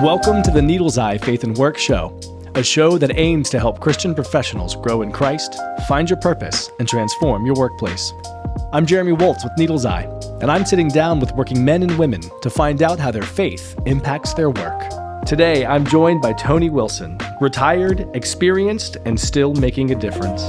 Welcome to the Needle's Eye Faith and Work Show, a show that aims to help Christian professionals grow in Christ, find your purpose, and transform your workplace. I'm Jeremy Woltz with Needle's Eye, and I'm sitting down with working men and women to find out how their faith impacts their work. Today, I'm joined by Tony Wilson, retired, experienced, and still making a difference.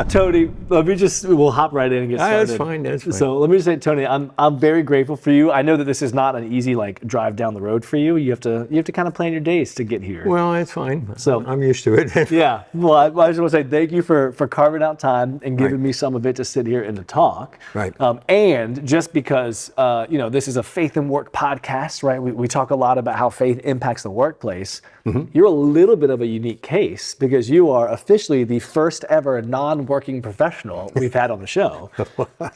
Tony, we'll hop right in and get started. That's fine. So let me just say, Tony, I'm very grateful for you. I know that this is not an easy drive down the road for you. You have to kind of plan your days to get here. Well, that's fine. So I'm used to it. Yeah. Well, I just want to say thank you for carving out time and giving me some of it to sit here and to talk. Right. And just because this is a faith and work podcast, right? We talk a lot about how faith impacts the workplace. Mm-hmm. You're a little bit of a unique case because you are officially the first ever non-working professional we've had on the show.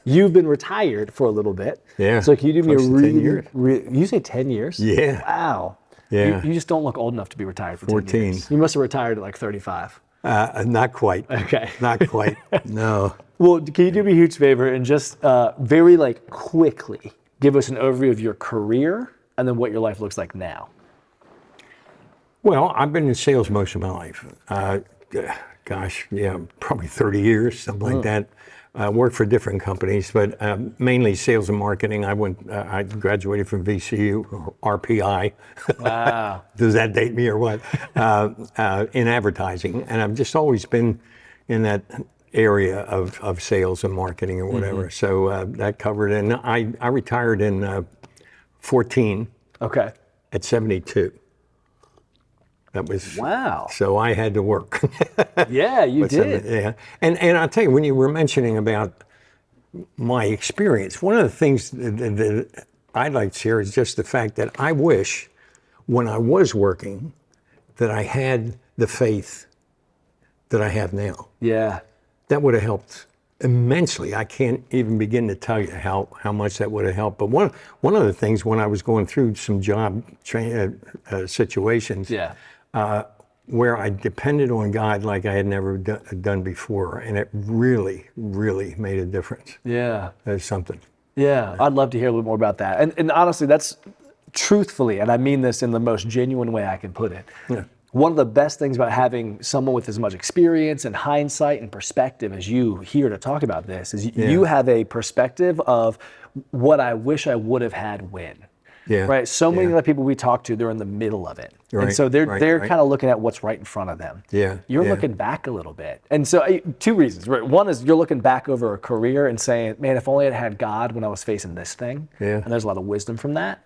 You've been retired for a little bit. Yeah. So can you do me a 10 years. You say 10 years? Yeah. Wow. Yeah. You just don't look old enough to be retired for 10 14. years. You must have retired at like 35. Not quite. Okay. Not quite. No. Well, can you do me a huge favor and just very quickly give us an overview of your career and then what your life looks like now? Well, I've been in sales most of my life. Probably 30 years, something like that. I worked for different companies, but mainly sales and marketing. I graduated from VCU or RPI. Wow. Does that date me or what? In advertising, and I've just always been in that area of sales and marketing or whatever. Mm-hmm. So that covered, and I retired in 14. Okay. At 72. That was wow. So I had to work. Yeah, you did. Yeah, and I'll tell you, when you were mentioning about my experience, one of the things that I'd like to share is just the fact that I wish, when I was working, that I had the faith that I have now. Yeah, that would have helped immensely. I can't even begin to tell you how much that would have helped. But one of the things when I was going through some job situations. Yeah. Where I depended on God like I had never done before, and it really, really made a difference. Yeah. There's something. Yeah, I'd love to hear a little more about that. And honestly, that's truthfully, and I mean this in the most genuine way I can put it. Yeah. One of the best things about having someone with as much experience and hindsight and perspective as you here to talk about this is you have a perspective of what I wish I would have had when. Yeah. Right. So many of the people we talk to, they're in the middle of it. Right. And so they're kind of looking at what's right in front of them. Yeah. You're looking back a little bit. And so two reasons. Right? One is you're looking back over a career and saying, man, if only I'd had God when I was facing this thing. Yeah. And there's a lot of wisdom from that.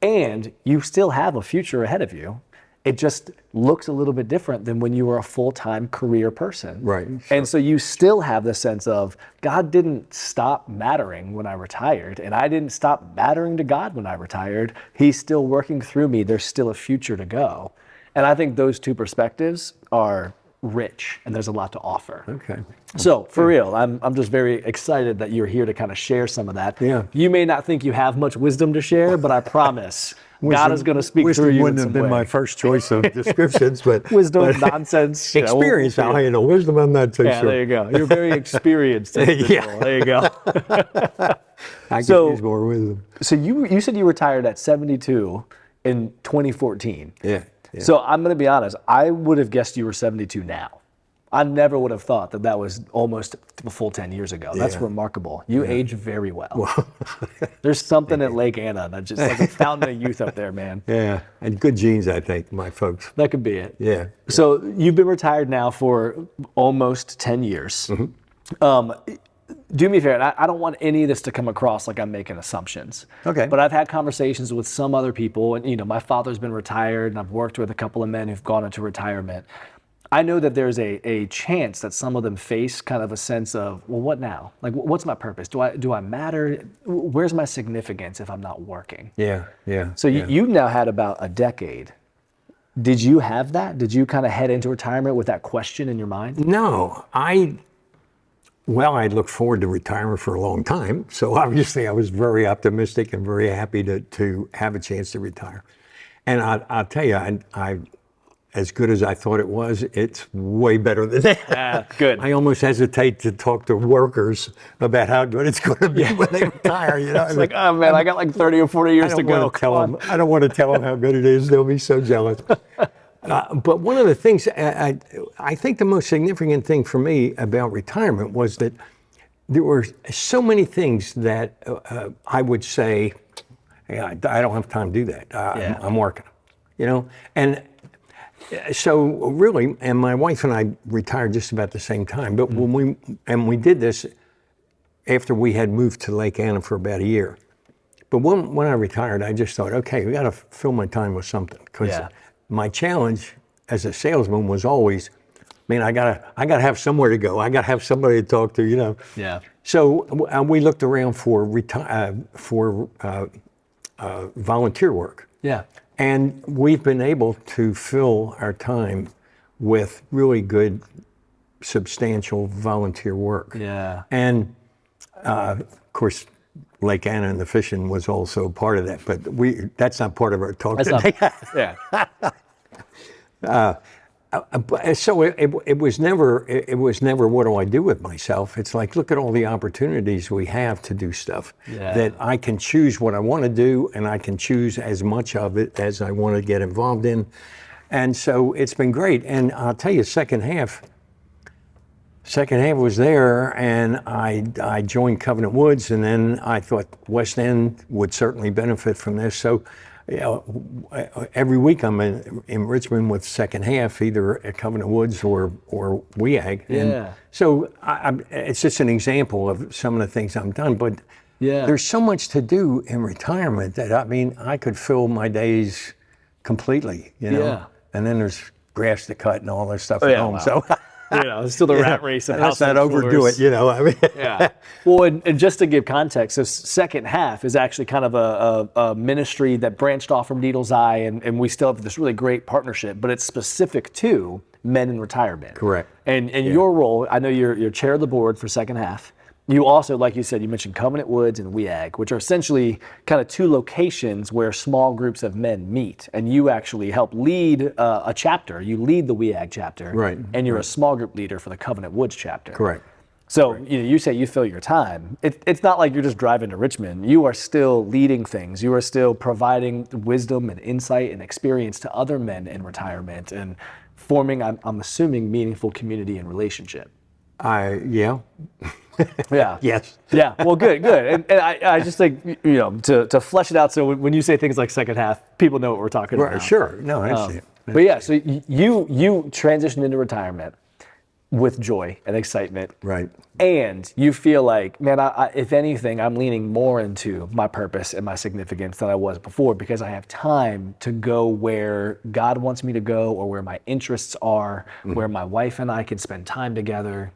And you still have a future ahead of you. It just looks a little bit different than when you were a full-time career person. Right. Sure. And so you still have the sense of God didn't stop mattering when I retired, and I didn't stop mattering to God when I retired. He's still working through me. There's still a future to go. And I think those two perspectives are rich, and there's a lot to offer. Okay. So for real, I'm just very excited that you're here to kind of share some of that. Yeah. You may not think you have much wisdom to share, but I promise God is going to speak through you. Wisdom wouldn't have been my first choice of descriptions, but wisdom, nonsense, experience. I'll handle wisdom. I'm not too sure. Yeah, there you go. You're very experienced. Yeah, there you go. I could use more wisdom. So you said you retired at 72 in 2014. Yeah. So I'm going to be honest. I would have guessed you were 72 now. I never would have thought that was almost a full 10 years ago. That's remarkable. You age very well. There's something at Lake Anna that just like a fountain of youth up there, man. Yeah, and good genes, I think, my folks. That could be it. Yeah. So you've been retired now for almost 10 years. Mm-hmm. Do me a favor, and I don't want any of this to come across like I'm making assumptions. Okay. But I've had conversations with some other people, and my father's been retired, and I've worked with a couple of men who've gone into retirement. I know that there's a chance that some of them face kind of a sense of, well, what now? Like, what's my purpose? Do I matter? Where's my significance if I'm not working? Yeah. So you've now had about a decade. Did you have that? Did you kind of head into retirement with that question in your mind? No, I'd looked forward to retirement for a long time. So obviously I was very optimistic and very happy to have a chance to retire. And I'll tell you, I as good as I thought it was, it's way better than that. Yeah, good. I almost hesitate to talk to workers about how good it's going to be when they retire. You know, It's like, oh man, I got like 30 or 40 years to go. I don't want to tell them how good it is. They'll be so jealous. But one of the things, I think the most significant thing for me about retirement was that there were so many things that I would say, yeah, I don't have time to do that. I'm working, you know? And so really, and my wife and I retired just about the same time, but when we did this after we had moved to Lake Anna for about a year. But when I retired, I just thought, okay, we got to fill my time with something. Because my challenge as a salesman was always, man, I gotta have somewhere to go. I gotta have somebody to talk to, you know. Yeah. So we looked around for volunteer work. Yeah. And we've been able to fill our time with really good, substantial volunteer work. Yeah. And of course, Lake Anna and the fishing was also part of that, but that's not part of our talk today. So it was never what do I do with myself? It's like, look at all the opportunities we have to do stuff that I can choose what I want to do, and I can choose as much of it as I want to get involved in. And so it's been great. And I'll tell you, second half was there, and I joined Covenant Woods, and then I thought West End would certainly benefit from this. So, you know, every week I'm in Richmond with second half, either at Covenant Woods or WEAG. And so it's just an example of some of the things I've done. But there's so much to do in retirement that, I mean, I could fill my days completely, you know. And then there's grass to cut and all this stuff at home. Wow. So. You know, it's still the rat race. And let's not overdo it, you know. I mean, Well, and just to give context, so second half is actually kind of a ministry that branched off from Needles Eye, and we still have this really great partnership, but it's specific to men in retirement. Correct. And your role, I know you're chair of the board for second half. You also, like you said, you mentioned Covenant Woods and WEAG, which are essentially kind of two locations where small groups of men meet. And you actually help lead a chapter. You lead the WEAG chapter. Right. And you're a small group leader for the Covenant Woods chapter. Correct. So you say you fill your time. It's not like you're just driving to Richmond. You are still leading things. You are still providing wisdom and insight and experience to other men in retirement and forming, I'm assuming, meaningful community and relationship. Yeah. Yes. Yeah. Well, good. And I just think, you know, to flesh it out, so when you say things like second half, people know what we're talking about. Sure. No, I understand. But yeah, so you transitioned into retirement with joy and excitement. Right. And you feel like, man, if anything, I'm leaning more into my purpose and my significance than I was before, because I have time to go where God wants me to go, or where my interests are, where my wife and I can spend time together.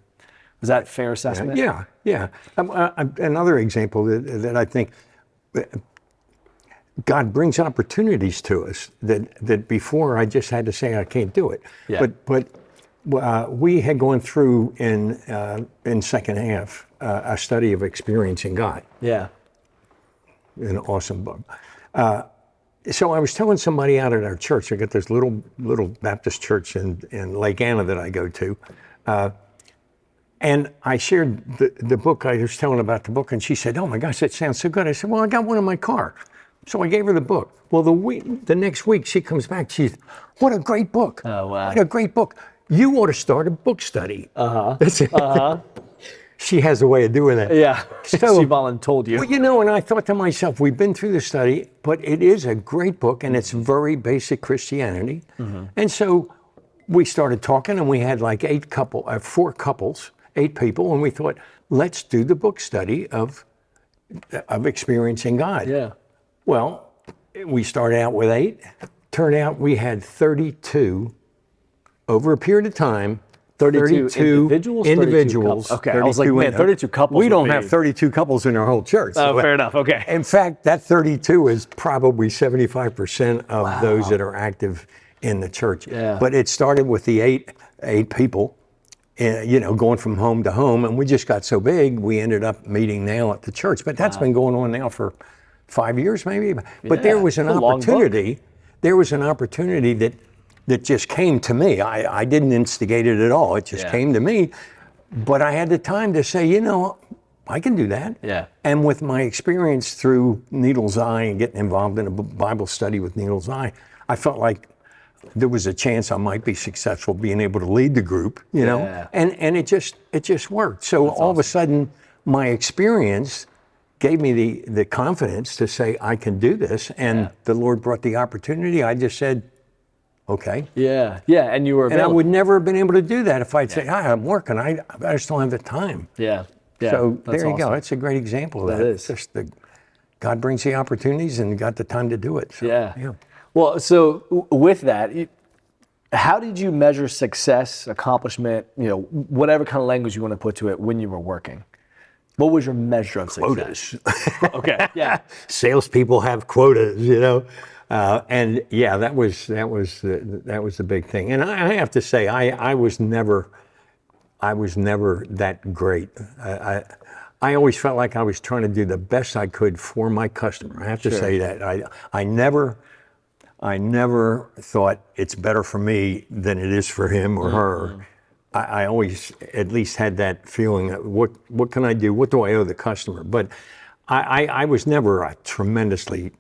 Is that a fair assessment? Yeah. Another example that I think God brings opportunities to us that before I just had to say I can't do it. Yeah. But we had gone through in second half a study of experiencing God. Yeah. An awesome book. So I was telling somebody out at our church, I got this little Baptist church in Lake Anna that I go to. And I shared the book. I was telling about the book, and she said, "Oh my gosh, that sounds so good." I said, "Well, I got one in my car." So I gave her the book. Well, the next week she comes back. She's, "What a great book! Oh wow, what a great book! You ought to start a book study." She has a way of doing that. Yeah. So, she volunteered you. Well, you know, and I thought to myself, we've been through the study, but it is a great book, and it's very basic Christianity. And so we started talking, and we had like 4 couples. 8 people, and we thought, let's do the book study of experiencing God. Yeah. Well, we started out with 8. Turned out we had 32 over a period of time. 32 individuals? 32 couples. Okay, I was like, man, 32 couples. We don't have 32 couples in our whole church. Oh, fair enough. Okay. In fact, that 32 is probably 75% of those that are active in the church. Yeah. But it started with the 8 people. You know, going from home to home, and we just got so big, we ended up meeting now at the church. But that's been going on now for 5 years, maybe. But there was an opportunity. There was an opportunity that that just came to me. I didn't instigate it at all. It just came to me. But I had the time to say, I can do that. Yeah. And with my experience through Needle's Eye and getting involved in a Bible study with Needle's Eye, I felt like there was a chance I might be successful being able to lead the group, and it just worked. So That's all awesome. of a sudden, my experience gave me the confidence to say I can do this, and the Lord brought the opportunity. I just said, okay. Yeah, and you were And I would never have been able to do that if I'd say, I'm working, I just don't have the time. Yeah. So that's there you go. awesome. That's a great example of that. That is. Just God brings the opportunities and got the time to do it. So, Yeah. Well, so with that, how did you measure success, accomplishment, whatever kind of language you want to put to it when you were working? What was your measure of success? Quotas. Okay, yeah. Salespeople have quotas, and that was the big thing. And I have to say, I was never that great. I always felt like I was trying to do the best I could for my customer. I have to say that. I never thought it's better for me than it is for him or her. I always at least had that feeling that what can I do? What do I owe the customer? But I was never a tremendously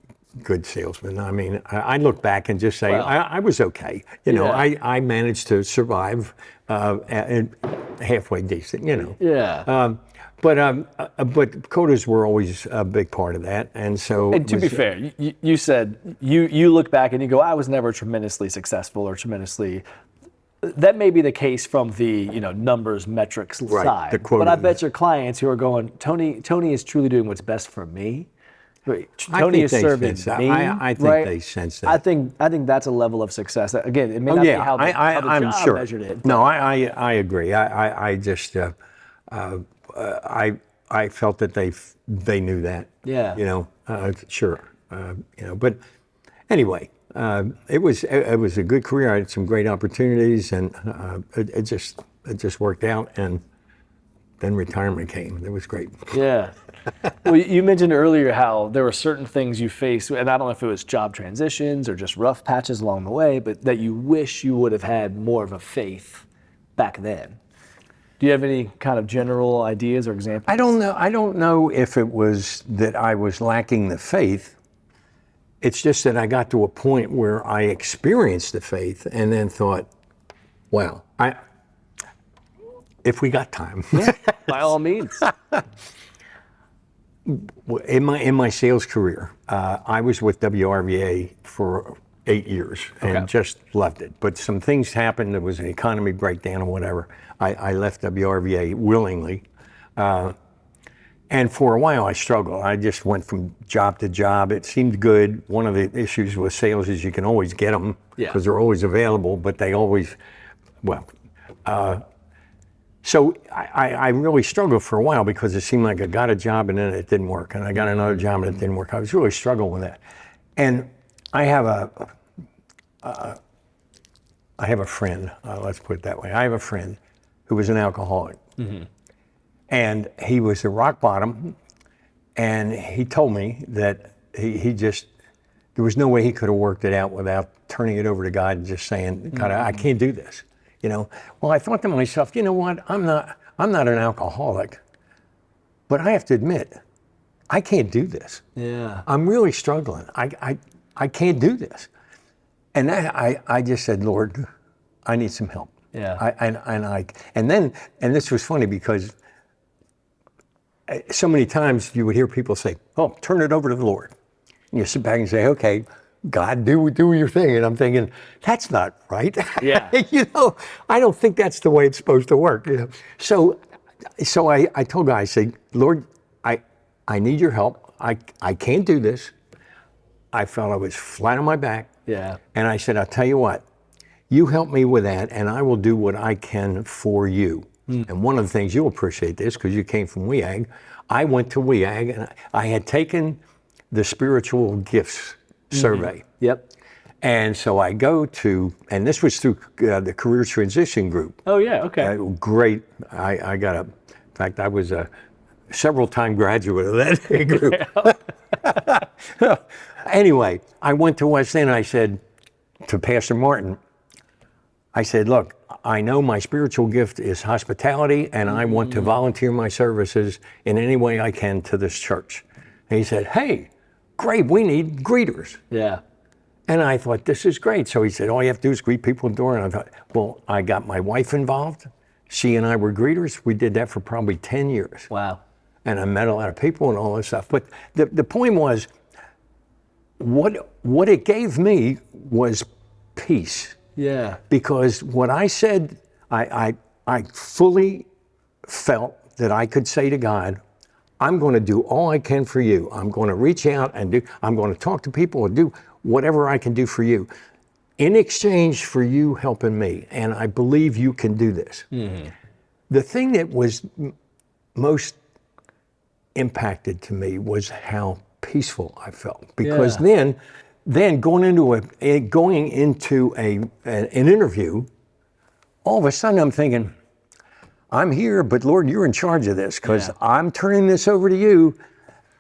good salesman. I mean, I look back and just say I was okay. I managed to survive and halfway decent. Yeah. But quotas were always a big part of that, and so. And to be fair, you said you look back and you go, I was never tremendously successful or tremendously. That may be the case from the numbers, metrics side. The quota. But I bet your clients who are going, Tony is truly doing what's best for me. Tony is serving me. I think they sense that. I think that's a level of success. Again, it may not be how the I'm job sure. measured it. No, I agree. I just I felt that they knew that. Yeah. Sure. But anyway, it was a good career. I had some great opportunities, and it just worked out. And then retirement came. It was great. Yeah. Well, you mentioned earlier how there were certain things you faced, and I don't know if it was job transitions or just rough patches along the way, but that you wish you would have had more of a faith back then. Do you have any kind of general ideas or examples? I don't know if it was that I was lacking the faith. It's just that I got to a point where I experienced the faith and then thought, wow, if we got time. Yeah, by all means. In my sales career, I was with WRVA for 8 years and just loved it. But some things happened. There was an economy breakdown or whatever. I left WRVA willingly. And for a while I struggled. I just went from job to job. It seemed good. One of the issues with sales is you can always get them because they're always available, but they always, so I really struggled for a while because it seemed like I got a job and then it didn't work. And I got another job and it didn't work. I was really struggling with that. And I have a friend, let's put it that way. I have a friend who was an alcoholic. Mm-hmm. And he was at rock bottom, and he told me that he just, there was no way he could have worked it out without turning it over to God and just saying, God, I can't do this. Well, I thought to myself, you know what? I'm not an alcoholic, but I have to admit, I can't do this. Yeah. I'm really struggling. I can't do this. And I just said, Lord, I need some help. Yeah. And this was funny because so many times you would hear people say, oh, turn it over to the Lord. And you sit back and say, okay, God, do your thing. And I'm thinking, that's not right. Yeah. I don't think that's the way it's supposed to work. So I told God, I said, Lord, I need your help. I can't do this. I felt I was flat on my back. Yeah. And I said, I'll tell you what, you help me with that and I will do what I can for you. And one of the things, you'll appreciate this because you came from WEAG, I went to WEAG and I had taken the spiritual gifts survey. Yep. And so I go to, and this was through the Career Transition Group. Oh yeah, okay. Great, I got in fact, I was a several-time graduate of that group. Anyway, I went to West End and I said to Pastor Martin, I said, look, I know my spiritual gift is hospitality, and I want to volunteer my services in any way I can to this church. And he said, hey, great, we need greeters. Yeah. And I thought, this is great. So he said, all you have to do is greet people at the door. And I thought, well, I got my wife involved. She and I were greeters. We did that for probably 10 years. Wow. And I met a lot of people and all this stuff. But the point was, what it gave me was peace. Yeah. Because what I said, I fully felt that I could say to God, I'm going to do all I can for you. I'm going to reach out and I'm going to talk to people and do whatever I can do for you in exchange for you helping me. And I believe you can do this. Mm-hmm. The thing that was most impacted to me was how peaceful I felt. Because then going into an interview, all of a sudden I'm thinking, I'm here, but Lord, you're in charge of this because I'm turning this over to you.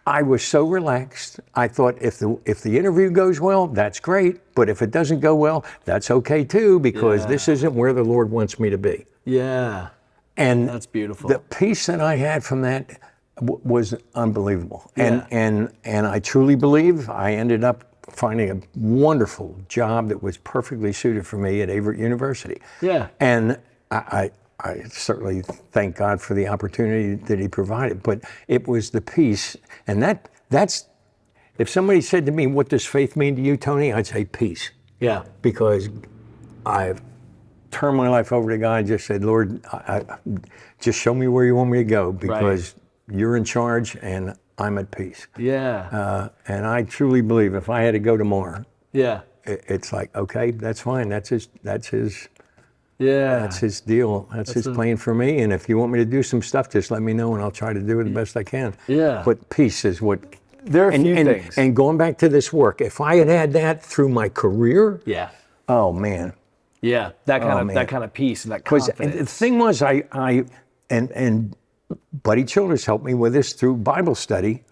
I was so relaxed. I thought if the interview goes well, that's great. But if it doesn't go well, that's okay too, because this isn't where the Lord wants me to be. Yeah. And that's beautiful. The peace that I had from that was unbelievable. And I truly believe I ended up finding a wonderful job that was perfectly suited for me at Averett University. Yeah. And I certainly thank God for the opportunity that he provided, but it was the peace. And that's, if somebody said to me, what does faith mean to you, Tony? I'd say peace. Yeah. Because I've turned my life over to God and just said, Lord, just show me where you want me to go, because you're in charge and I'm at peace. Yeah. And I truly believe if I had to go tomorrow, it's like, okay, that's fine. That's his deal. That's his plan for me. And if you want me to do some stuff, just let me know and I'll try to do it the best I can. Yeah. But peace is what. There are a few things. And going back to this work, if I had had that through my career, oh man. Yeah. That kind of peace and that confidence. The thing was, and Buddy Childers helped me with this through Bible study.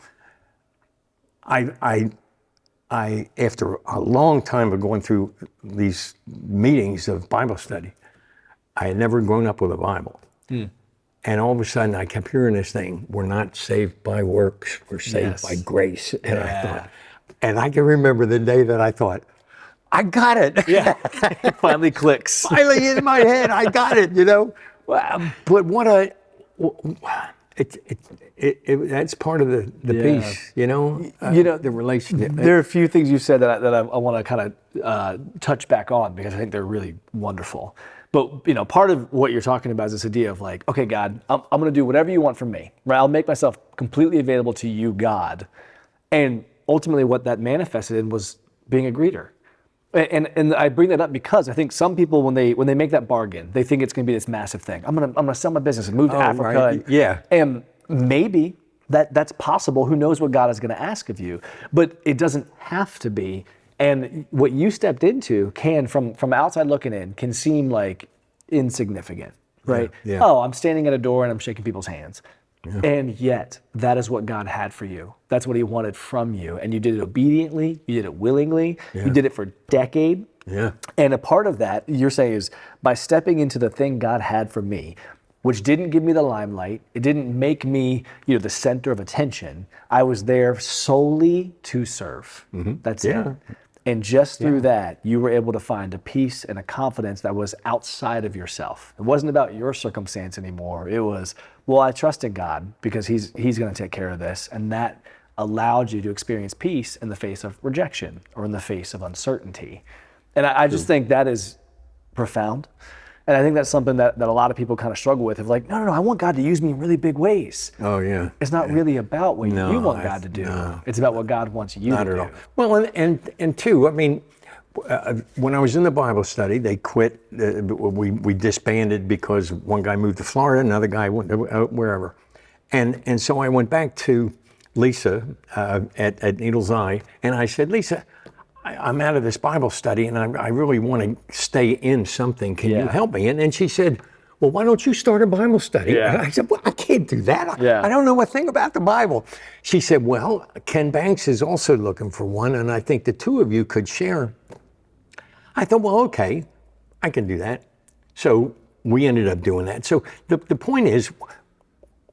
I after a long time of going through these meetings of Bible study, I had never grown up with a Bible. And all of a sudden I kept hearing this thing, we're not saved by works, we're saved by grace. And I thought, and I can remember the day that I thought, I got it. Yeah, it finally clicks. Finally in my head, I got it, But that's part of the peace, the relationship. There are a few things you said that I want to kind of touch back on, because I think they're really wonderful. But part of what you're talking about is this idea of like, okay, God, I'm going to do whatever you want from me. Right? I'll make myself completely available to you, God. And ultimately, what that manifested in was being a greeter. And I bring that up because I think some people, when they make that bargain, they think it's going to be this massive thing. I'm gonna sell my business and move to Africa. Right. And maybe that's possible. Who knows what God is going to ask of you? But it doesn't have to be. And what you stepped into can, from outside looking in, can seem like insignificant, right? Yeah. Oh, I'm standing at a door and I'm shaking people's hands. Yeah. And yet, that is what God had for you. That's what he wanted from you. And you did it obediently, you did it willingly, you did it for a decade. Yeah. And a part of that, you're saying, is by stepping into the thing God had for me, which didn't give me the limelight, it didn't make me, the center of attention. I was there solely to serve. Mm-hmm. That's it. And just through that, you were able to find a peace and a confidence that was outside of yourself. It wasn't about your circumstance anymore. It was, well, I trust in God because he's going to take care of this. And that allowed you to experience peace in the face of rejection or in the face of uncertainty. And I just think that is profound. And I think that's something that a lot of people kind of struggle with, of like, no, I want God to use me in really big ways. Oh, yeah. It's not really about what you want God to do. No. It's about what God wants you to do. Not at all. Well, and two, I mean, when I was in the Bible study, they quit. We disbanded because one guy moved to Florida, another guy went wherever. And so I went back to Lisa at Needles Eye, and I said, Lisa, I'm out of this Bible study and I really want to stay in something. Can you help me? And she said, well, why don't you start a Bible study? Yeah. And I said, well, I can't do that. I don't know a thing about the Bible. She said, well, Ken Banks is also looking for one, and I think the two of you could share. I thought, well, okay, I can do that. So we ended up doing that. So the point is,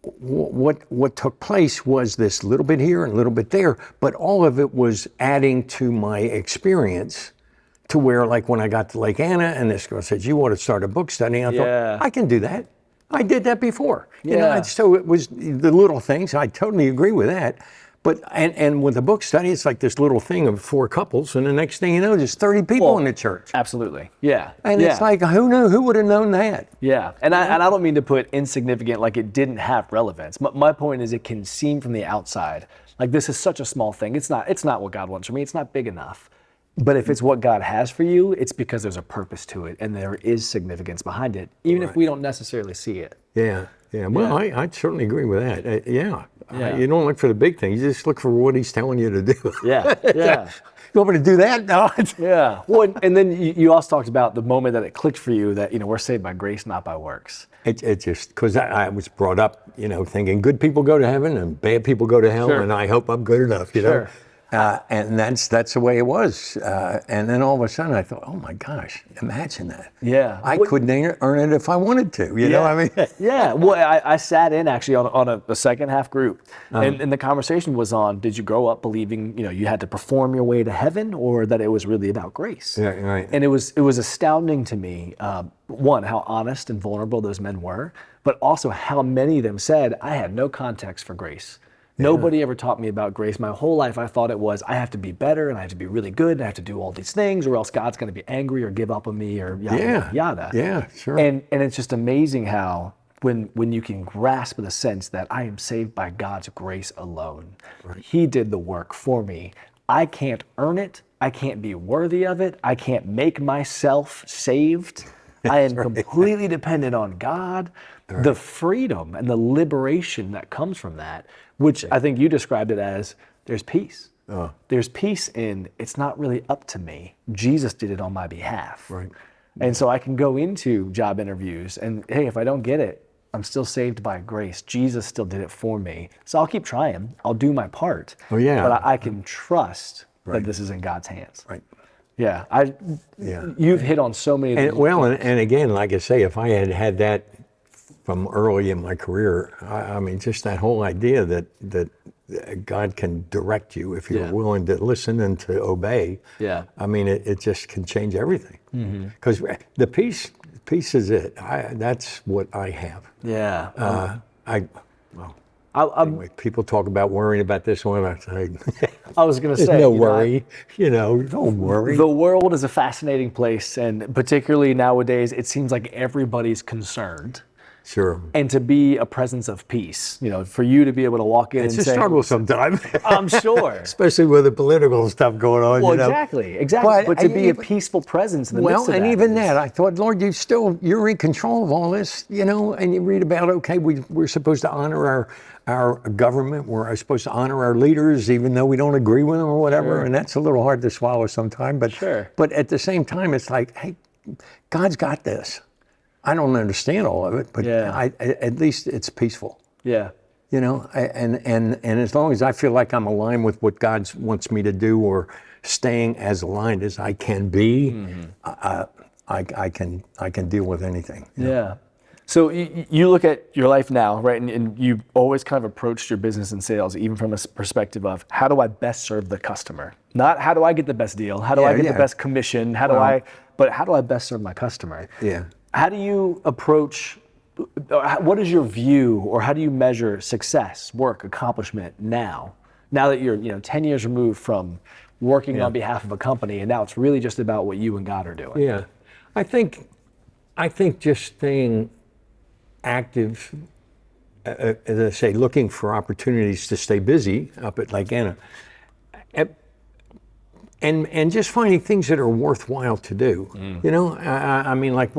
what took place was this little bit here and a little bit there, but all of it was adding to my experience to where, like, when I got to Lake Anna and this girl said, you want to start a book study, I thought, I can do that. I did that before. You know, and so it was the little things. I totally agree with that. But and with the book study, it's like this little thing of 4 couples, and the next thing you know, there's 30 people in the church. Absolutely, yeah. And it's like, who knew? Who would have known that? Yeah, and I don't mean to put insignificant like it didn't have relevance. My point is, it can seem from the outside like this is such a small thing. It's not what God wants for me. It's not big enough. But if it's what God has for you, it's because there's a purpose to it, and there is significance behind it, even if we don't necessarily see it. Yeah. Well, I certainly agree with that. You don't look for the big things. You just look for what he's telling you to do. Yeah. You want me to do that? No. Yeah. Well, and then you also talked about the moment that it clicked for you that, we're saved by grace, not by works. It just, because I was brought up, thinking good people go to heaven and bad people go to hell, and I hope I'm good enough, know. And that's the way it was. And then all of a sudden I thought, oh my gosh, imagine that. Yeah. I couldn't earn it if I wanted to, you know what I mean? Yeah. Well, I sat in actually on a second half group, and the conversation was on, did you grow up believing, you had to perform your way to heaven, or that it was really about grace? Yeah, right. And it was astounding to me, one, how honest and vulnerable those men were, but also how many of them said, I had no context for grace. Nobody ever taught me about grace. My whole life I thought it was, I have to be better and I have to be really good and I have to do all these things or else God's going to be angry or give up on me or yada, yada. Yeah, sure. And it's just amazing how when you can grasp the sense that I am saved by God's grace alone. Right. He did the work for me. I can't earn it. I can't be worthy of it. I can't make myself saved. I am completely dependent on God. Right. The freedom and the liberation that comes from that, which I think you described it as, there's peace. There's peace in, it's not really up to me. Jesus did it on my behalf. Right. And so I can go into job interviews and, hey, if I don't get it, I'm still saved by grace. Jesus still did it for me. So I'll keep trying. I'll do my part. But I can trust that this is in God's hands. Right. Yeah. You've hit on so many of those. And again, like I say, if I had that from early in my career, I mean, just that whole idea that God can direct you if you're willing to listen and to obey. Yeah. I mean, it just can change everything. Because the peace is it. That's what I have. Yeah. Anyway, people talk about worrying about this one. I was going to say, no worry. Don't worry. The world is a fascinating place, and particularly nowadays, it seems like everybody's concerned. Sure. And to be a presence of peace, for you to be able to walk in and say... It's a struggle sometimes. I'm sure. Especially with the political stuff going on, Well, exactly. But to be a peaceful presence in the midst of that. Well, and even that, I thought, Lord, you're in control of all this, and you read about, okay, we're supposed to honor our government, we're supposed to honor our leaders, even though we don't agree with them or whatever, and that's a little hard to swallow sometimes. But at the same time, it's like, hey, God's got this. I don't understand all of it, but at least it's peaceful. Yeah. And as long as I feel like I'm aligned with what God wants me to do, or staying as aligned as I can be, I can deal with anything. Yeah. So you look at your life now, right? And you always kind of approached your business and sales, even from a perspective of, how do I best serve the customer? Not how do I get the best deal? How do I get the best commission? But how do I best serve my customer? Yeah. How do you approach, what is your view, or how do you measure success, work, accomplishment now that you're 10 years removed from working on behalf of a company, and now it's really just about what you and God are doing? Yeah. I think just staying active, as I say, looking for opportunities to stay busy up at Lake Anna, and just finding things that are worthwhile to do. I mean, like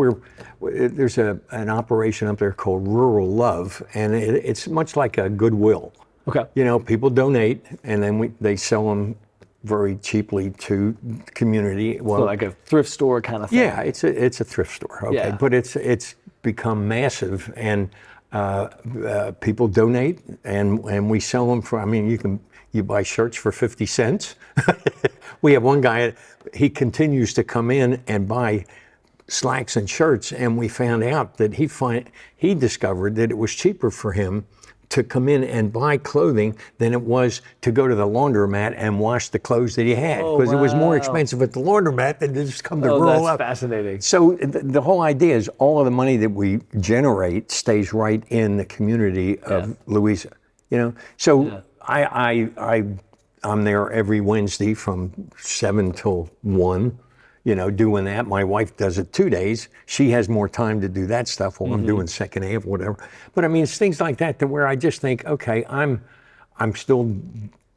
there's an operation up there called Rural Love, and it's much like a Goodwill. Okay. People donate, and then they sell them very cheaply to the community. Well, so like a thrift store kind of thing. Yeah, it's a thrift store. Okay, yeah. But it's become massive, and people donate, and we sell them for. I mean, you buy shirts for 50 cents. We have one guy, he continues to come in and buy slacks and shirts, and we found out that he discovered that it was cheaper for him to come in and buy clothing than it was to go to the laundromat and wash the clothes that he had, because it was more expensive at the laundromat than to just come to roll up. That's fascinating. So the whole idea is all of the money that we generate stays right in the community of Louisa. You know, so I'm there every Wednesday from 7 till 1. You know, doing that. My wife does it 2 days. She has more time to do that stuff while I'm doing second half, whatever. But I mean, it's things like that where I just think, okay, I'm still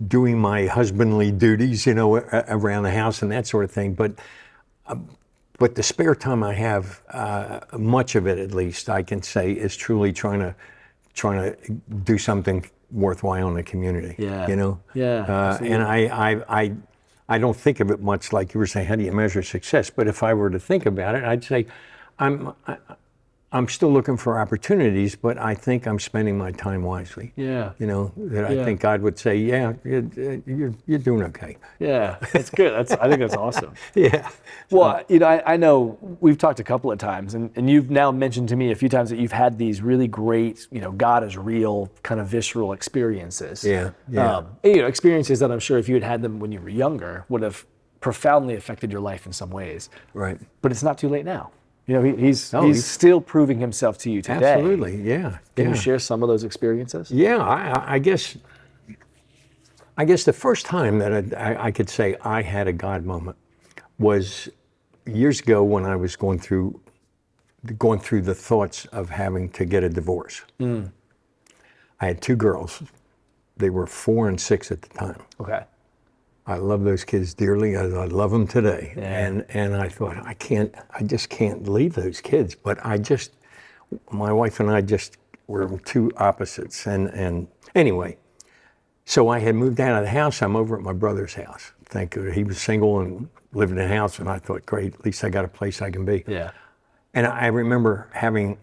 doing my husbandly duties, you know, around the house and that sort of thing. But the spare time I have, much of it at least, I can say, is truly trying to do something worthwhile in the community. Yeah. You know. Yeah. And I don't think of it much like you were saying, how do you measure success? But if I were to think about it, I'd say I'm still looking for opportunities, but I think I'm spending my time wisely. Yeah. You know, that I think God would say, yeah, you're doing okay. Yeah, that's good. I think that's awesome. Yeah. Well, you know, I know we've talked a couple of times, and you've now mentioned to me a few times that you've had these really great, you know, God is real kind of visceral experiences. Yeah. You know, experiences that I'm sure if you had them when you were younger would have profoundly affected your life in some ways. Right. But it's not too late now. You know, he's still proving himself to you today. Absolutely. Yeah. Can you share some of those experiences? Yeah. I guess the first time that I could say I had a God moment was years ago when I was going through the thoughts of having to get a divorce. I had 2 girls. They were 4 and 6 at the time. Okay. I love those kids dearly. I love them today. Yeah. And I thought, I just can't leave those kids. But my wife and I just were 2 opposites. And anyway, so I had moved out of the house. I'm over at my brother's house. Thank God. He was single and lived in a house. And I thought, great, at least I got a place I can be. Yeah. And I remember having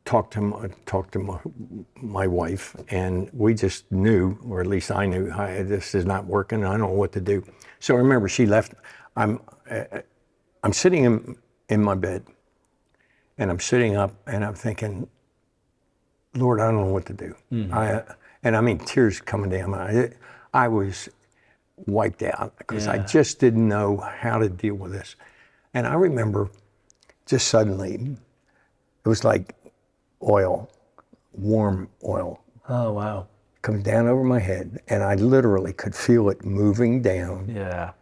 talked to my wife, and we just knew, or at least I knew, this is not working. I don't know what to do. So I remember she left. I'm sitting in my bed, and I'm sitting up, and I'm thinking, Lord, I don't know what to do. And I mean, tears coming down my eyes. I was wiped out because I just didn't know how to deal with this. And I remember just suddenly, it was like oil, warm oil. Oh, wow. Comes down over my head, and I literally could feel it moving down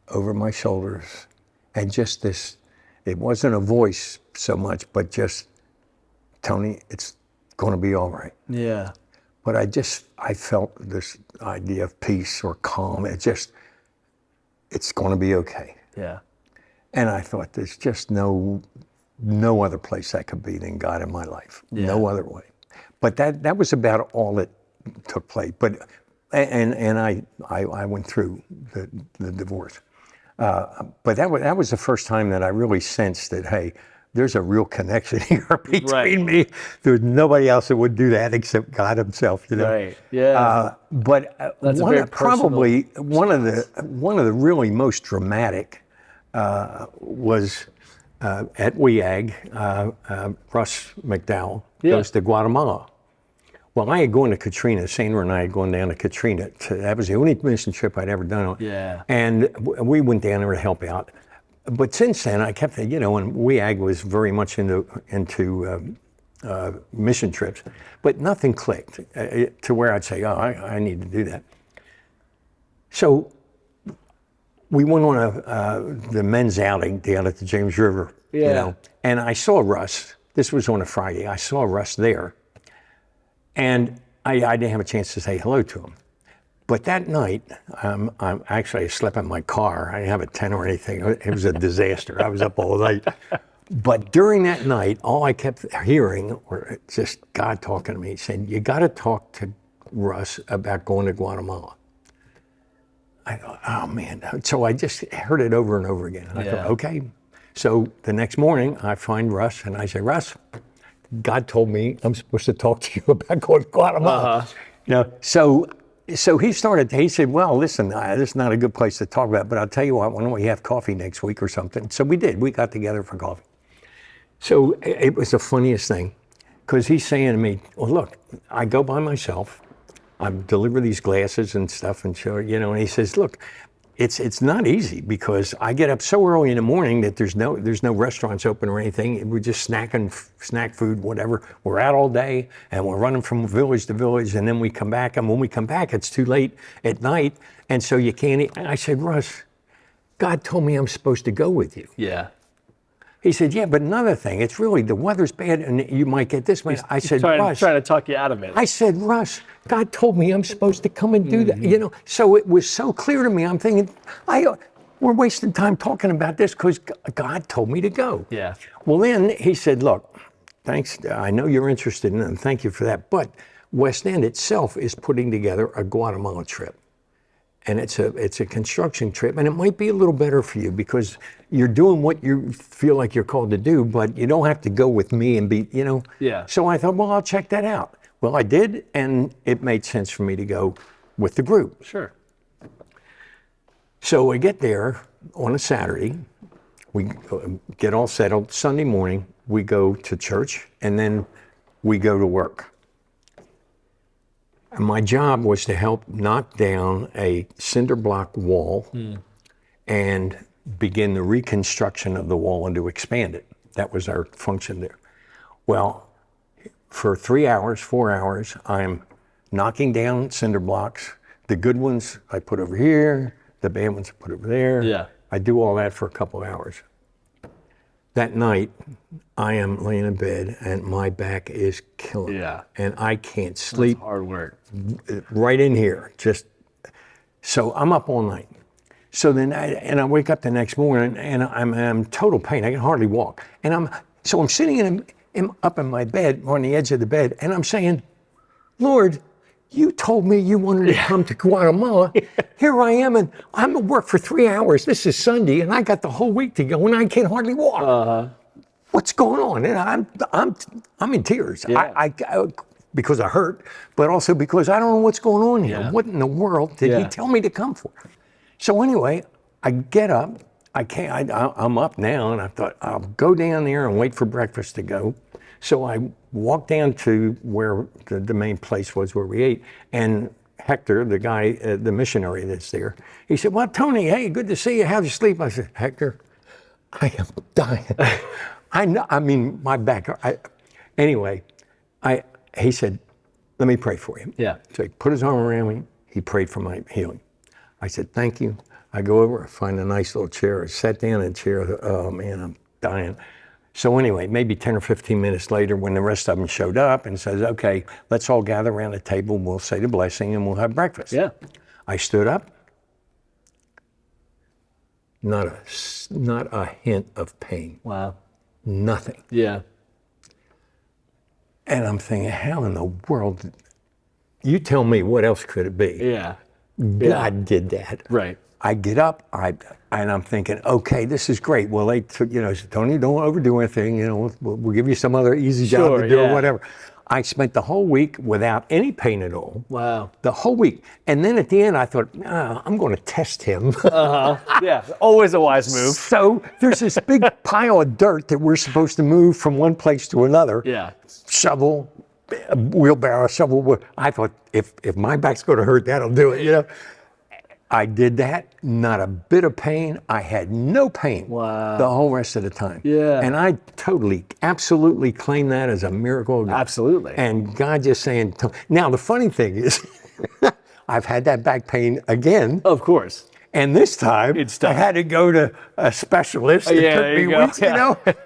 over my shoulders. And just this, it wasn't a voice so much, but just, Tony, it's going to be all right. Yeah. But I felt this idea of peace or calm. It's going to be okay. Yeah. And I thought, there's just no other place that could be than God in my life. Yeah. No other way. But that was about all that took place. But and I went through the divorce. But that was the first time that I really sensed that, hey, there's a real connection here between me. There's nobody else that would do that except God Himself, you know. Right. Yeah. But probably one of the really most dramatic was at WEAG. Russ McDowell goes to Guatemala. Well, I had gone to Katrina. Sandra and I had gone down to Katrina. That was the only mission trip I'd ever done. Yeah. And we went down there to help out. But since then, I kept, and WEAG was very much into mission trips, but nothing clicked to where I'd say, oh, I need to do that. So we went on the men's outing down at the James River, and I saw Russ. This was on a Friday. I saw Russ there, and I didn't have a chance to say hello to him. But that night, I slept in my car. I didn't have a tent or anything. It was a disaster. I was up all night. But during that night, all I kept hearing were just God talking to me. He said, you got to talk to Russ about going to Guatemala. I thought, oh man. So I just heard it over and over again. And I thought, okay. So the next morning, I find Russ and I say, Russ, God told me I'm supposed to talk to you about going to Guatemala. So he said, well, listen, this is not a good place to talk about, but I'll tell you what, why don't we have coffee next week or something? So we did. We got together for coffee. So it was the funniest thing, because he's saying to me, well, look, I go by myself. I deliver these glasses and stuff and show, and he says, look, it's not easy because I get up so early in the morning that there's no restaurants open or anything. We're just snack food, whatever. We're out all day and we're running from village to village, and then we come back. And when we come back, it's too late at night, and so you can't eat. And I said, Russ, God told me I'm supposed to go with you. Yeah. He said, yeah, but another thing, it's really, the weather's bad and you might get this. I said, Russ. Trying to talk you out of it. I said, Russ, God told me I'm supposed to come and do that. So it was so clear to me. I'm thinking, we're wasting time talking about this because God told me to go. Yeah. Well, then he said, look, thanks. I know you're interested in it, and thank you for that. But West End itself is putting together a Guatemala trip. And it's a construction trip, and it might be a little better for you because you're doing what you feel like you're called to do, but you don't have to go with me and be, Yeah. So I thought, well, I'll check that out. Well, I did, and it made sense for me to go with the group. Sure. So we get there on a Saturday. We get all settled. Sunday morning, we go to church, and then we go to work. And my job was to help knock down a cinder block wall and begin the reconstruction of the wall and to expand it. That was our function there. Well, for 3 hours, 4 hours, I'm knocking down cinder blocks. The good ones I put over here, the bad ones I put over there. Yeah. I do all that for a couple of hours. That night, I am laying in bed and my back is killing me. Yeah. And I can't sleep. That's hard work. Right in here, so I'm up all night. So then I wake up the next morning and I'm in total pain. I can hardly walk. And I'm sitting up in my bed on the edge of the bed, and I'm saying, Lord, you told me you wanted to come to Guatemala. Here I am, and I'm at work for 3 hours. This is Sunday, and I got the whole week to go, and I can't hardly walk. What's going on? And I'm in tears. Yeah. I because I hurt, but also because I don't know what's going on here. Yeah. What in the world did he tell me to come for? So anyway, I get up. I'm up now, and I thought I'll go down there and wait for breakfast to go. So I walked down to where the main place was where we ate, and Hector, the guy, the missionary that's there, he said, well, Tony, hey, good to see you. How'd you sleep? I said, Hector, I am dying. I know, my back. He said, let me pray for you. Yeah. So he put his arm around me. He prayed for my healing. I said, thank you. I go over, I find a nice little chair. I sat down in a chair. Oh, man, I'm dying. So anyway, maybe 10 or 15 minutes later, when the rest of them showed up and says, okay, let's all gather around the table. We'll say the blessing and we'll have breakfast. Yeah. I stood up. Not a hint of pain. Wow. Nothing. Yeah. And I'm thinking, how in the world? You tell me, what else could it be? Yeah. God did that. Right. I get up, and I'm thinking, okay, this is great. Well, they took, said, Tony, don't overdo anything. We'll give you some other easy job to do or whatever. I spent the whole week without any pain at all. Wow. The whole week. And then at the end, I thought, I'm going to test him. Yeah. Always a wise move. So there's this big pile of dirt that we're supposed to move from one place to another. Yeah. Shovel, wheelbarrow, shovel. I thought, if my back's going to hurt, that'll do it. I did that, not a bit of pain. I had no pain the whole rest of the time. Yeah. And I absolutely claim that as a miracle of God. Absolutely. And God just saying, now the funny thing is, I've had that back pain again. Of course. And this time, I had to go to a specialist. It took me weeks,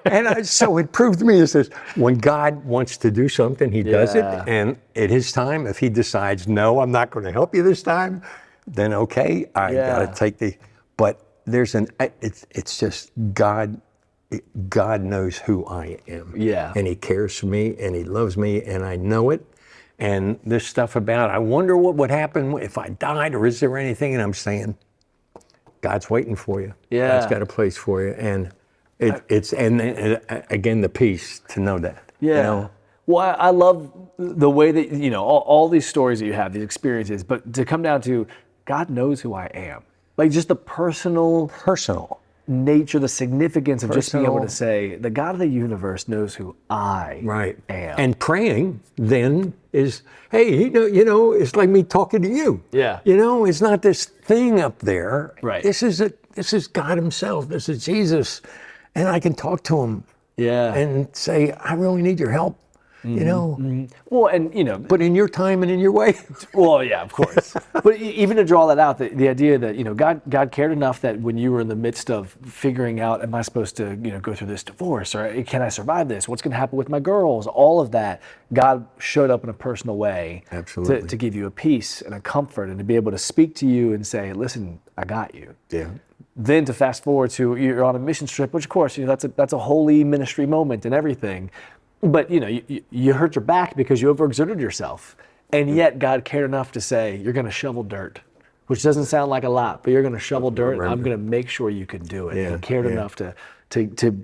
And so it proved to me, it says, when God wants to do something, he does it. And at his time, if he decides, no, I'm not going to help you this time, then okay, I gotta take but it's just God knows who I am. Yeah. And he cares for me and he loves me and I know it. And this stuff about, I wonder what would happen if I died, or is there anything? And I'm saying, God's waiting for you. Yeah. God's got a place for you. And it's again, the peace to know that. Yeah. Well, I love the way that, all these stories that you have, these experiences, but to come down to God knows who I am. Like just the personal, nature, the significance of just being able to Personal. say, the God of the universe knows who I am. And praying then is, hey, it's like me talking to you. Yeah. It's not this thing up there. Right. This is God himself. This is Jesus. And I can talk to him Yeah. and say, I really need your help. Well, and But in your time and in your way. well, yeah, of course. But even to draw that out, the idea that God cared enough that when you were in the midst of figuring out, am I supposed to go through this divorce, or can I survive this? What's going to happen with my girls? All of that, God showed up in a personal way. Absolutely. To give you a peace and a comfort, and to be able to speak to you and say, listen, I got you. Yeah. Then to fast forward to you're on a mission trip, which of course that's a holy ministry moment and everything. But you hurt your back because you overexerted yourself, and yet God cared enough to say you're going to shovel dirt, which doesn't sound like a lot, but you're going to shovel dirt. And I'm going to make sure you can do it. Yeah, He cared enough to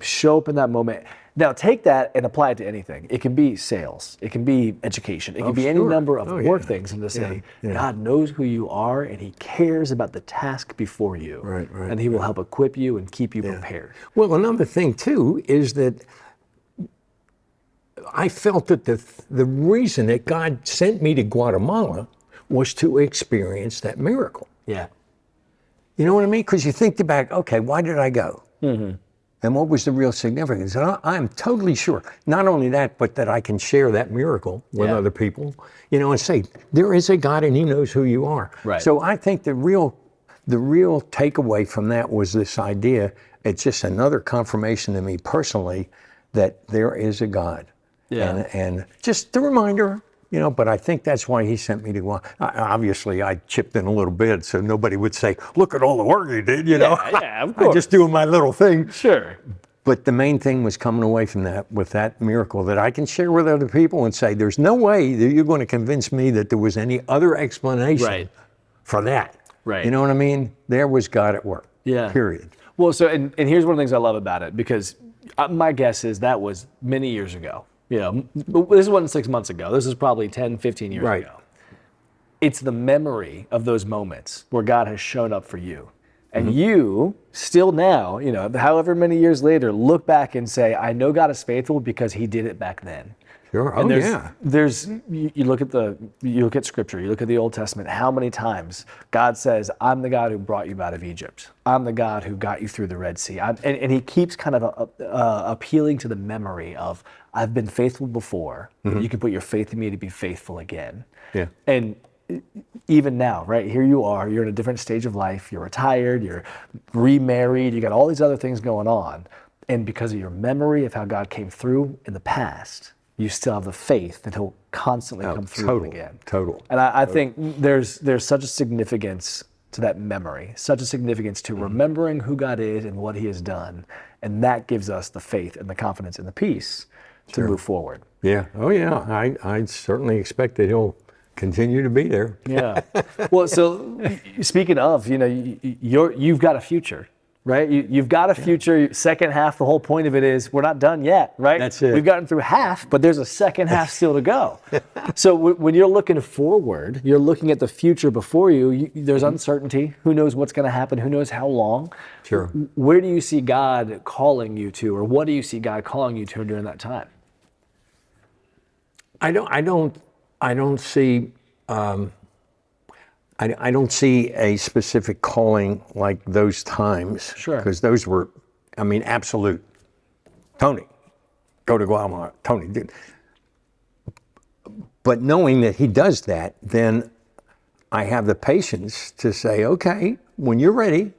show up in that moment. Now take that and apply it to anything. It can be sales, it can be education, it can be any sure. number of Oh, work yeah. things, and to say Yeah. God knows who you are and He cares about the task before you, Right, and He will help equip you and keep you prepared. Well, another thing too is that I felt that the reason that God sent me to Guatemala was to experience that miracle. Yeah. You know what I mean? Because you think back, okay, why did I go? Mm-hmm. And what was the real significance? And I'm totally sure, not only that, but that I can share that miracle with Yeah. other people, and say, there is a God and He knows who you are. Right. So I think the real takeaway from that was this idea, it's just another confirmation to me personally that there is a God. Yeah. And just a reminder, but I think that's why He sent me to Guatemala. Obviously, I chipped in a little bit so nobody would say, look at all the work you did, Yeah, of course. I'm just doing my little thing. Sure. But the main thing was coming away from that with that miracle that I can share with other people and say, there's no way that you're going to convince me that there was any other explanation Right. for that. Right. You know what I mean? There was God at work. Yeah. Period. Well, so, and here's one of the things I love about it, because my guess is that was many years ago. This wasn't 6 months ago. This is probably 10, 15 years Right. ago. It's the memory of those moments where God has shown up for you. And you still now, however many years later, look back and say, I know God is faithful because He did it back then. Sure. And yeah. there's you look at Scripture, you look at the Old Testament, how many times God says, I'm the God who brought you out of Egypt. I'm the God who got you through the Red Sea. And He keeps kind of appealing to the memory of, I've been faithful before, but you can put your faith in me to be faithful again. Yeah. And even now, right, here you are, you're in a different stage of life, you're retired, you're remarried, you got all these other things going on. And because of your memory of how God came through in the past, you still have the faith that He'll constantly come through again. Total. And I think there's such a significance to that memory, such a significance to remembering who God is and what He has done. And that gives us the faith and the confidence and the peace to move forward. Yeah. Oh, yeah. I certainly expect that He'll continue to be there. Yeah. Well, so speaking of, you've got a future, right? You've got a future. Second half, the whole point of it is we're not done yet, right? That's it. We've gotten through half, but there's a second half still to go. So when you're looking forward, you're looking at the future before you. There's uncertainty. Who knows what's going to happen? Who knows how long? Sure. Where do you see God calling you to, or what do you see God calling you to during that time? I don't see a specific calling like those times. Sure. Because those were, absolute. Tony, go to Guatemala. Tony, dude. But knowing that He does that, then I have the patience to say, okay, when you're ready,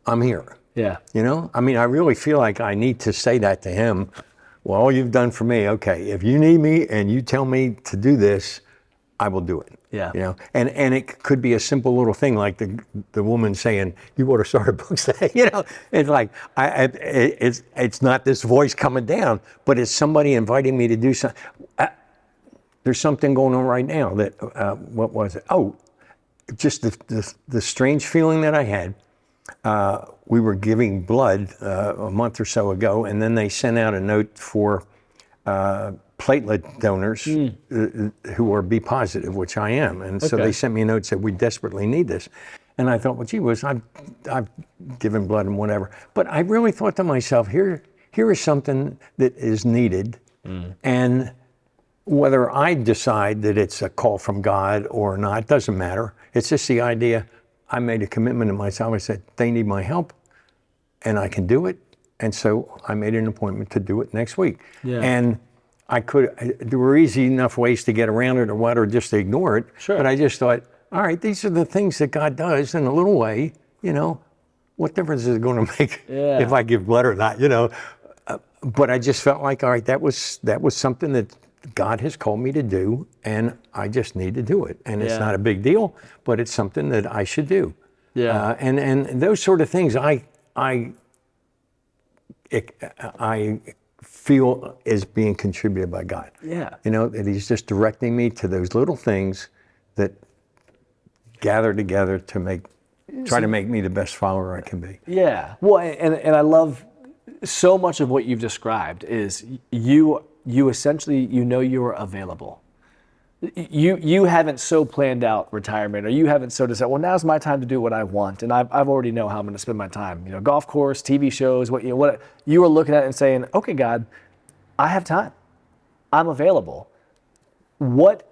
I'm here. Yeah. I really feel like I need to say that to Him. Well, all you've done for me, okay, if you need me and you tell me to do this, I will do it. Yeah. And it could be a simple little thing like the woman saying, you ought to start a book today. It's like, it's not this voice coming down, but it's somebody inviting me to do something. There's something going on right now that, what was it? Oh, just the strange feeling that I had. We were giving blood a month or so ago, and then they sent out a note for platelet donors who are B positive, which I am. And so Okay. they sent me a note and said, we desperately need this. And I thought, well, gee whiz, I've given blood and whatever. But I really thought to myself, here is something that is needed. And whether I decide that it's a call from God or not, doesn't matter. It's just the idea. I made a commitment to myself. I said, they need my help and I can do it. And so I made an appointment to do it next week. Yeah. And there were easy enough ways to get around it or just to ignore it. Sure. But I just thought, all right, these are the things that God does in a little way, what difference is it going to make if I give blood or not, But I just felt like, all right, that was something that God has called me to do, and I just need to do it. And it's not a big deal, but it's something that I should do. Yeah. And those sort of things I feel is being contributed by God. Yeah. That He's just directing me to those little things that gather together to try to make me the best follower I can be. Yeah. Well, and I love so much of what you've described is you essentially, you're available. You haven't so planned out retirement, or you haven't so decided, well, now's my time to do what I want, and I've already know how I'm going to spend my time. Golf course, TV shows, what you were looking at and saying, okay, God, I have time. I'm available. What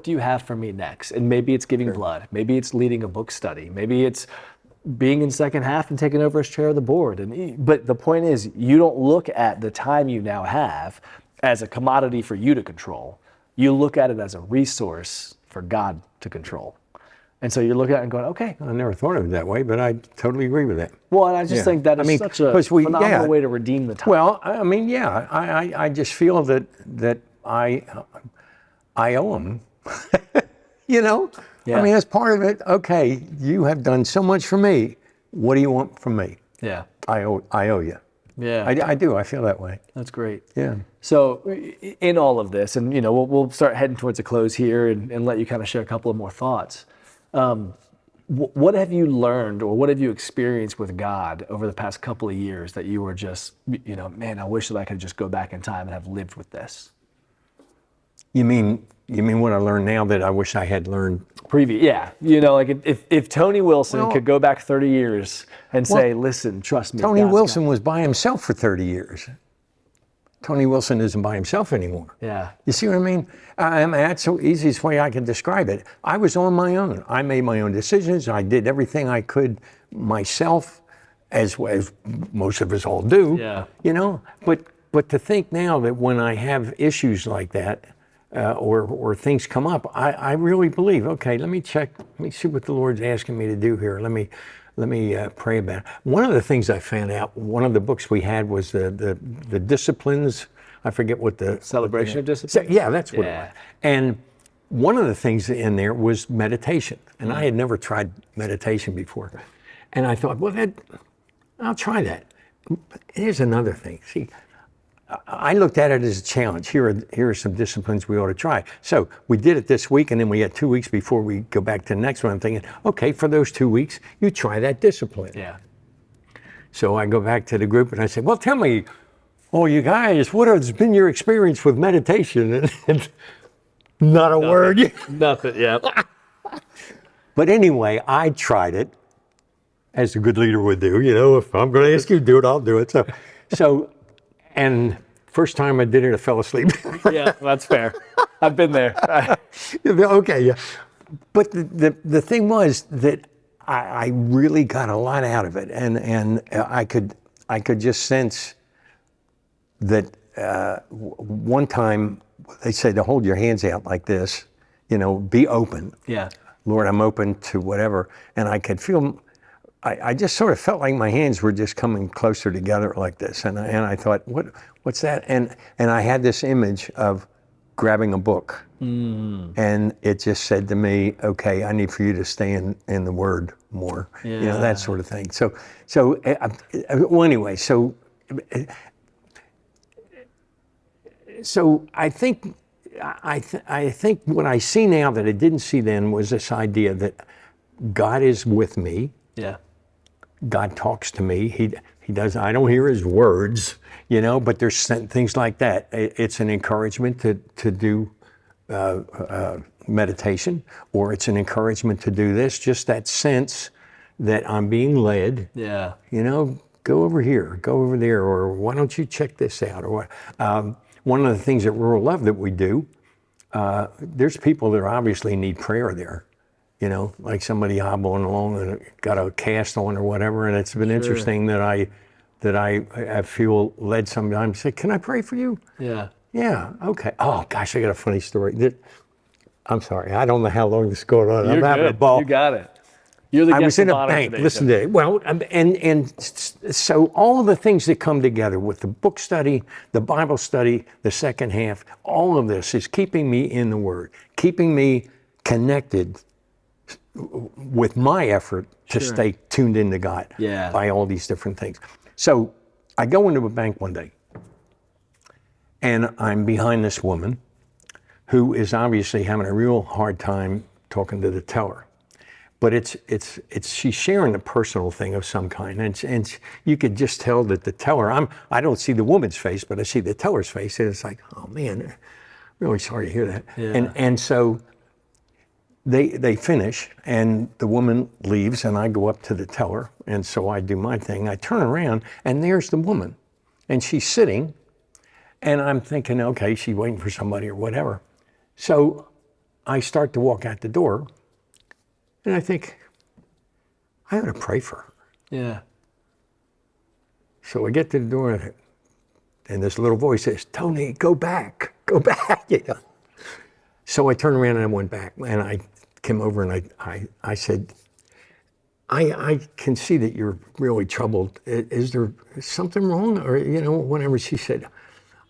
do you have for me next? And maybe it's giving blood. Maybe it's leading a book study. Maybe it's being in second half and taking over as chair of the board. But the point is, you don't look at the time you now have as a commodity for you to control. You look at it as a resource for God to control. And so you're looking at it and going, okay. I never thought of it that way, but I totally agree with that. Well, and I just think that is such a phenomenal way to redeem the time. Well, I just feel that I owe Him. Yeah. As part of it, okay, you have done so much for me. What do you want from me? Yeah. I owe you. Yeah. I do. I feel that way. That's great. Yeah. So in all of this, and we'll start heading towards a close here and let you kind of share a couple of more thoughts. What have you learned, or what have you experienced with God over the past couple of years that you were just, man, I wish that I could just go back in time and have lived with this? You mean what I learned now that I wish I had learned? Yeah. Like if Tony Wilson could go back 30 years and say, listen, trust me. Tony Wilson was by himself for 30 years. Tony Wilson isn't by himself anymore. Yeah. You see what I mean? That's the easiest way I can describe it. I was on my own. I made my own decisions. I did everything I could myself, as most of us all do. Yeah. But to think now that when I have issues like that, or things come up, I really believe, okay, let me see what the Lord's asking me to do here. Let me pray about it. One of the things I found out, one of the books we had was the disciplines. I forget what the Celebration of Discipline. Yeah, that's what it was. And one of the things in there was meditation, and I had never tried meditation before. And I thought, well, I'll try that. Here's another thing. See, I looked at it as a challenge. Here are some disciplines we ought to try. So we did it this week, and then we had 2 weeks before we go back to the next one. I'm thinking, okay, for those 2 weeks, you try that discipline. Yeah. So I go back to the group and I say, well, tell me, you guys, what has been your experience with meditation? And not a word. Nothing, yeah. But anyway, I tried it, as a good leader would do. If I'm going to ask you to do it, I'll do it. So. And first time I did it, I fell asleep. Yeah, that's fair. I've been there. Okay, yeah. But the thing was that I really got a lot out of it, and I could just sense that one time they said to hold your hands out like this, be open. Yeah. Lord, I'm open to whatever, and I could feel. I just sort of felt like my hands were just coming closer together like this, and I thought, what's that? And I had this image of grabbing a book, and it just said to me, okay, I need for you to stay in the Word more, that sort of thing. Well, anyway, so I think what I see now that I didn't see then was this idea that God is with me. Yeah. God talks to me. He does. I don't hear His words, but there's things like that. It's an encouragement to do, meditation, or it's an encouragement to do this, just that sense that I'm being led. Yeah. Go over here, go over there, or why don't you check this out? Or what? One of the things at Rural Love that we do, there's people that obviously need prayer there. Like somebody hobbling along and got a cast on or whatever. And it's been interesting that I feel led sometimes to say, can I pray for you? Yeah. Yeah, okay. Oh gosh, I got a funny story. I'm sorry, I don't know how long this is going on. You're I'm having a good. ball. You got it. You're the I was guest in of a honor bank. today, Listen so. to it. Well, and so all the things that come together with the book study, the Bible study, the second half, all of this is keeping me in the Word, keeping me connected with my effort to stay tuned into God by all these different things. So I go into a bank one day, and I'm behind this woman who is obviously having a real hard time talking to the teller. But it's she's sharing a personal thing of some kind, and you could just tell that the teller. I don't see the woman's face, but I see the teller's face, and it's like, oh man, really sorry to hear that. Yeah. And so they finish, and the woman leaves, and I go up to the teller, and so I do my thing. I turn around, and there's the woman, and she's sitting, and I'm thinking, okay, she's waiting for somebody or whatever. So I start to walk out the door. And I think, I ought to pray for her. Yeah. So I get to the door, and this little voice says, Tony, go back. So I turned around and I went back, and I came over and I said, I can see that you're really troubled. Is there something wrong? Or, whatever. She said,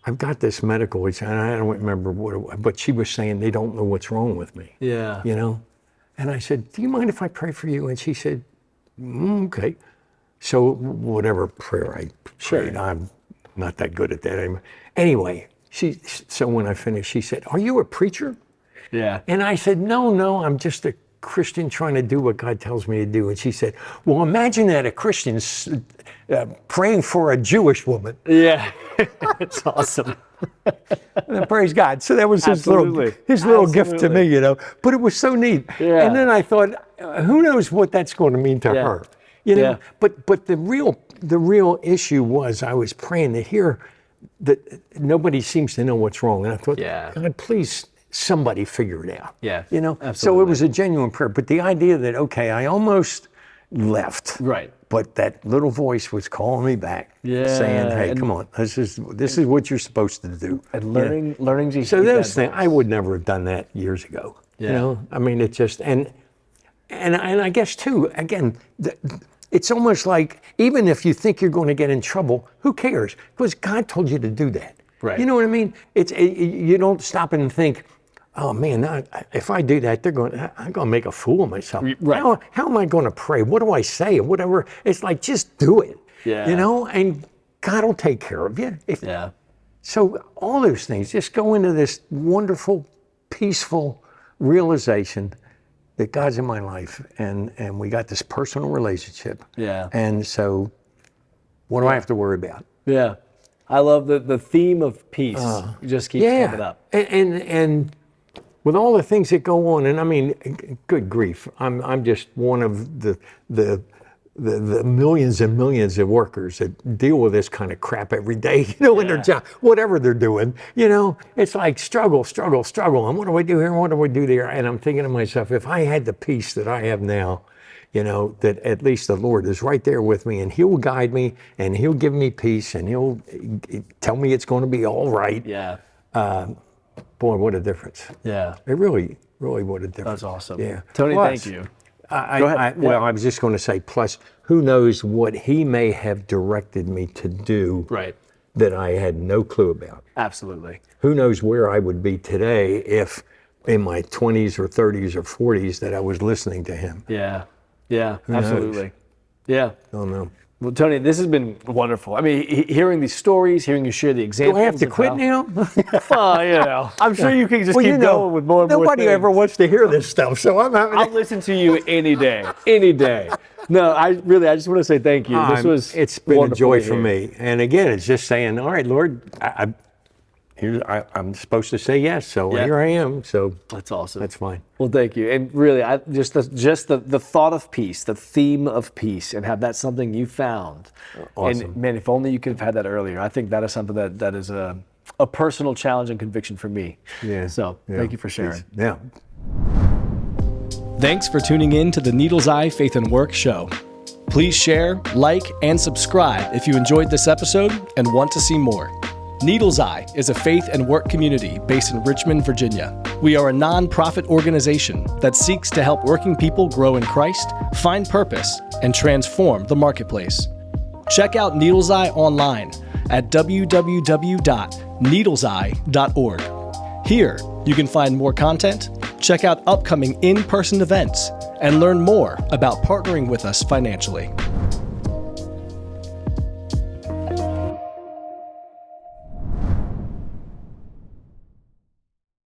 I've got this medical, and I don't remember what it was, but she was saying they don't know what's wrong with me. Yeah. And I said, do you mind if I pray for you? And she said, okay. So whatever prayer I prayed, I'm not that good at that anymore. Anyway, so when I finished, she said, are you a preacher? Yeah. And I said, no, I'm just a Christian trying to do what God tells me to do. And she said, well, imagine that a Christian's praying for a Jewish woman. Yeah. It's awesome. And praise God. So that was his Absolutely. little gift to me, But it was so neat. Yeah. And then I thought, who knows what that's going to mean to her, Yeah. But the real issue was I was praying that here that nobody seems to know what's wrong, and I thought, God, please somebody figure it out. Yeah. Absolutely. So it was a genuine prayer. But the idea that I almost left. Right. But that little voice was calling me back, saying, "Hey, come on, this is what you're supposed to do." And learning to. So those things, I would never have done that years ago. Yeah. I mean, it just and I guess too. Again, it's almost like even if you think you're going to get in trouble, who cares? Because God told you to do that. Right. You know what I mean? You don't stop and think, oh man, if I do that, I'm going to make a fool of myself. Right. How am I going to pray? What do I say? Whatever. It's like, just do it. Yeah. And God will take care of you. So all those things, just go into this wonderful, peaceful realization that God's in my life, and we got this personal relationship. Yeah. And so what do I have to worry about? Yeah. I love the theme of peace. Just keeps coming up. And with all the things that go on, and I mean, good grief, I'm just one of the millions and millions of workers that deal with this kind of crap every day, in their job, whatever they're doing, it's like struggle. And what do I do here? And what do I do there? And I'm thinking to myself, if I had the peace that I have now, that at least the Lord is right there with me, and He'll guide me, and He'll give me peace, and He'll tell me it's going to be all right. Yeah. Boy, what a difference. Yeah. It really, really what a difference. That's awesome. Yeah. Tony, Plus, thank you. Go ahead. Well, I was just going to say, plus, who knows what He may have directed me to do that I had no clue about. Absolutely. Who knows where I would be today if in my 20s or 30s or 40s that I was listening to Him. Yeah. Yeah, absolutely. Yeah. Oh, no. Well, Tony, this has been wonderful. I mean, hearing these stories, hearing you share the examples. Do I have to quit now? Well, I'm sure you can just keep going with more and more Nobody things. ever wants to hear this stuff, so I'll listen to you any day. No, I just want to say thank you. It's been a joy for me. And again, it's just saying, all right, Lord, I'm supposed to say yes, so Yeah. here I am. So That's awesome. that's fine. Well, thank you. And really, just the thought of peace, the theme of peace, and have that something you found. Awesome. And man, if only you could have had that earlier. I think that is something that is a personal challenge and conviction for me. Yeah. So thank you for sharing. Yeah. Thanks for tuning in to the Needle's Eye Faith and Work show. Please share, like, and subscribe if you enjoyed this episode and want to see more. Needle's Eye is a faith and work community based in Richmond, Virginia. We are a nonprofit organization that seeks to help working people grow in Christ, find purpose, and transform the marketplace. Check out Needle's Eye online at www.needleseye.org. Here, you can find more content, check out upcoming in-person events, and learn more about partnering with us financially.